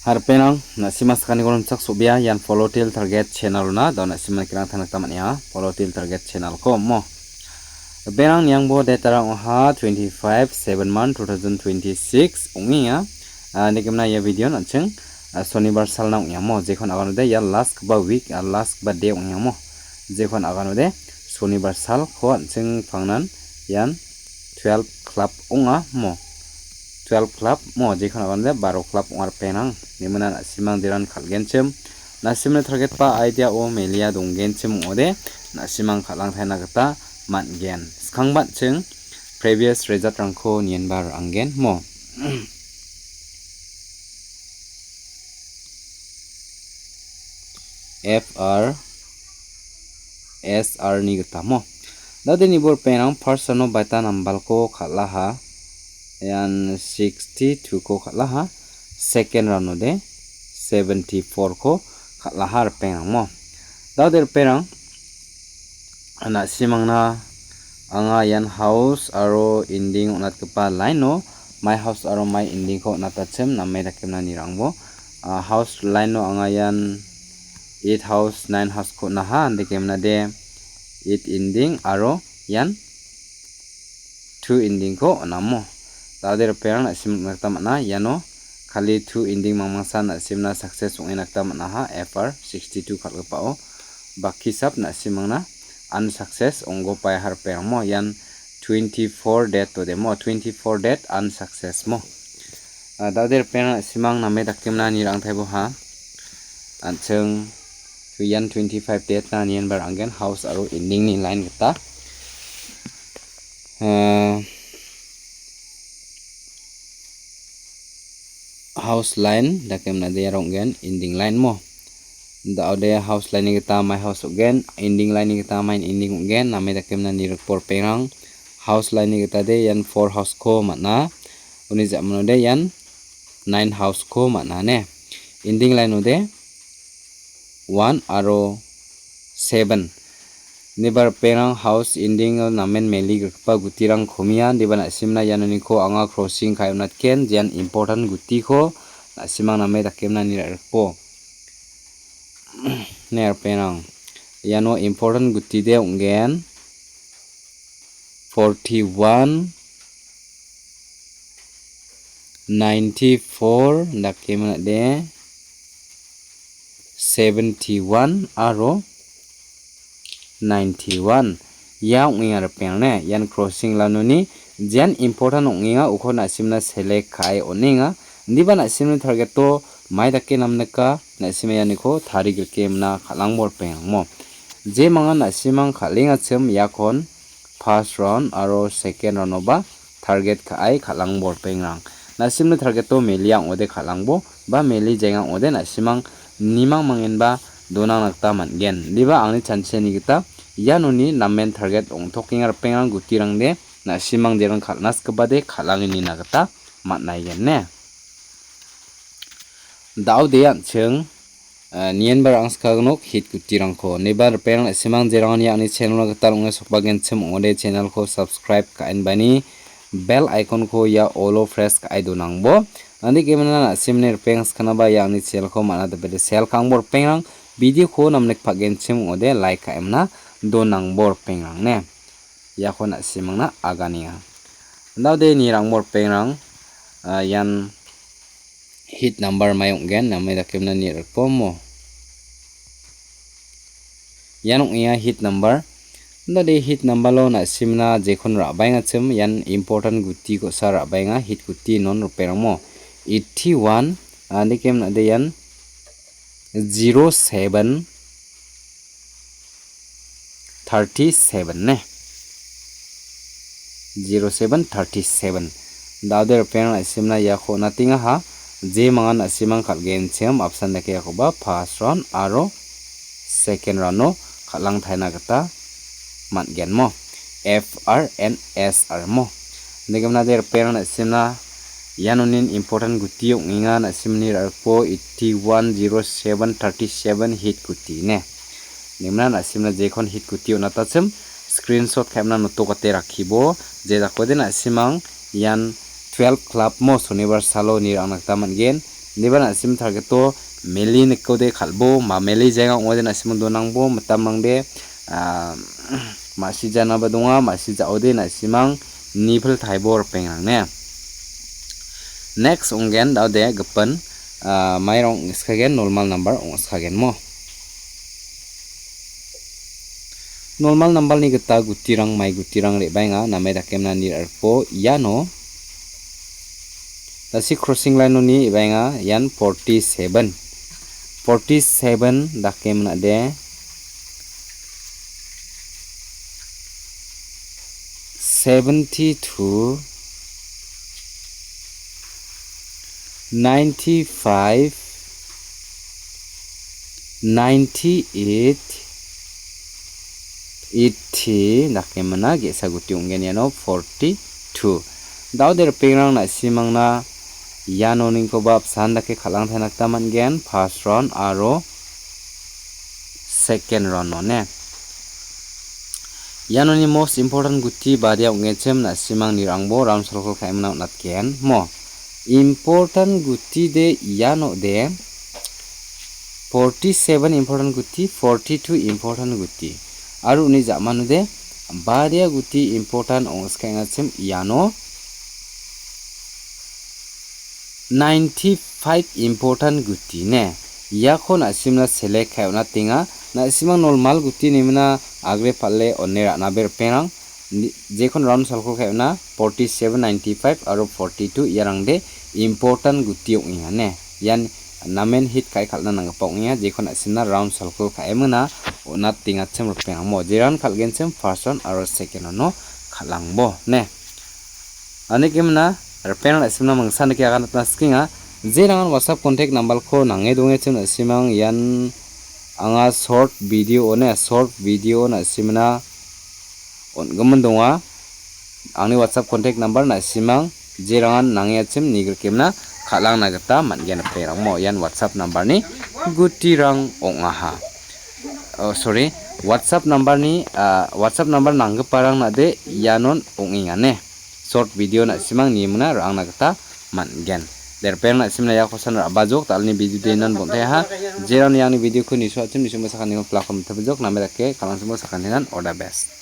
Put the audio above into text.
Harpenang nasimas kani kolon sak subia yan follow till target channel na do nasiman kirang tanak taman ya follow till target channel ko mo benang yang bo data rang ha 25/7 month 2026 ungi ya nikemna ya video na cheng shonibar sal na ungi mo jekhon agano de ya last ba week last ba day ungi mo jekhon agano de shonibar sal ko cheng phangnan yan 12 club unga mo 12 club mo jekhon agano de 12 club ungar penang nimana nasimang diran khalgenchem nasimne target pa idea o melia donggenchem ode nasimang khalang thaina gata matgen skangbat cheng previous result rangko nienbar anggen mo FR SR ni gata mo dade ni bor penang first no baita nambal ko khalaha yan 62 ko khalaha second rano de 74 ko khalahar penang mo dade penang ana simangna anga yan house aro ending unat kepa line no my house aro my ending ko natachem namme dakemna nirangbo house line no anga yan 8 house 9 house ko naha andekemna de 8 ending aro yan 2 ending ko namo dader perang nasim nakta mana yano khali 2 ending mangmangsa nasimna success ung nakta mana ha FR 62 khalgapao baki sab nasimangna unsuccess ongo pai har perang mo yan 24 date to demo 24 date unsuccess mo dader perang simang name dakemna nirang thaibo ha ancheng yan 25 date na nian bar anggen house aro ending ni line gata house line dakemna de ronggen ending line mo da ode house line kita my house again ending line kita main ending again name dakemna nirpor perang house line kita de yan 4 house ko mana uni jamno de yan 9 house ko mana ne ending line ode 1 aro 7 nibar perang house ending namen meli gpa gutirang khomian dibana simna yanani ko anga crossing kayunat ken jan important guti ko simang name dakemna nirpo ner perang yano important guti de ungen 41 94 dakemna de 71 aro 91 yang ngar pengne yan crossing lanuni jan important onginga ukona simna select kai oninga ndibana simna target to mai dake namneka nasime yaniko tarigil kemna khalangbor pengmo je manga nasimang khalinga chem yakon first round aro second round oba target kai khalangbor pengrang nasimna target to meliang ode khalangbo ba meli jengang ode nasimang nimang mangenba donang nakta mangen diba angni chancheni kita yanoni namen target ongtokingar pengrang gutirang de nasimang derang khalnas kebade khalangini nagata matnaigen ne daw de ancheng nienbar angskagnok hit gutirangko nebar perang nasimang jerangani angni channel gata ong sokbagen chem ode channel ko subscribe kain bani bell icon ko ya all fresh kai donangbo andi kemana nasimner pengs kanaba yang ni channel ko mana de sel kangbor pengrang video ko namnek pagen chem ode like kaimna donang bor pengrang ne yakho nasimangna agania ndaude ni rangbor pengrang yan hit number mayong gen namai dakemna ni repomo yanong iya hit number ndade hit number lo nasimna jekhon rabainga chem yan important guti ko sa rabainga hit guti non ruperamo 81 andikem na de yan 07 37 ne 0737 dauder pen asimna yakho natinga ha je mangan asimang khalgen chem option dake yakoba first round aro second round no khalang thaina gata matgen mo FR and SR mo nigamna der pen asimna yanonin important guti onginga nasimni arpo 810737 hit guti ne nimna nasimna jekhon hit guti onatachem screenshot khamna notokate rakhibo je dakode nasimang yan 12 club mo shonibar salo nir anakta mangen Diba na sim target to meli nekko de khalbo ma meli jega ongode na sim donangbo matam mangde masi jana badonga masi jaode na simang nifel thaibor pengrang ne. Next onggen daude gepen mairong iskagen normal number ong iskagen mo. Normal number ni geta gutirang mai gutirang rebainga namai dakemna nir arpo iano dasi crossing line ni ibainga yan 47 dakemna de 72 95 98 80 dakemna gesa guti ungen yano 42 dauder pengrang na simangna yano ningko bab sandake khalang thanak taman gen first round aro second round no ne. Yano ni most important guti badia ungechem na simang nirangbo round circle khaimna natken mo. Important guti de yano de 47 important guti 42 important guti aru ni jamanu de badia guti important ongskengachem yano 95 important guti ne. Yakho na simna select khauna tinga na simang normal guti nimna agre palle onne rana ber penang jekon round circle khauna 47 95 aro 42 yarang de important guti ongya ne. Yan namen hit kai khalna nang pongya jekon asimna round circle khaimna ona tinga chem penang mo jeran khalgen chem first round aro second round no khalangbo ne. Anikemna penang asimna mangsan ke akan taskinga jerangan WhatsApp contact number ko nange donge chem asimang yan anga short video na simna on gaman donga angni WhatsApp contact number na simang jerangan nange chem nigir kemna khalang nagata mangen perang mo yan WhatsApp number ni gutirang ongaha WhatsApp number ni WhatsApp number nangge parang na de yanon ongingane short video na simang nimna rang nagata mangen derpeng na simna ya khosan abajok talni video denan bonte ha jeran yang ni video ko nisu achim nisu masakan platform tabajok namedake kalang semua sakan denan all the best.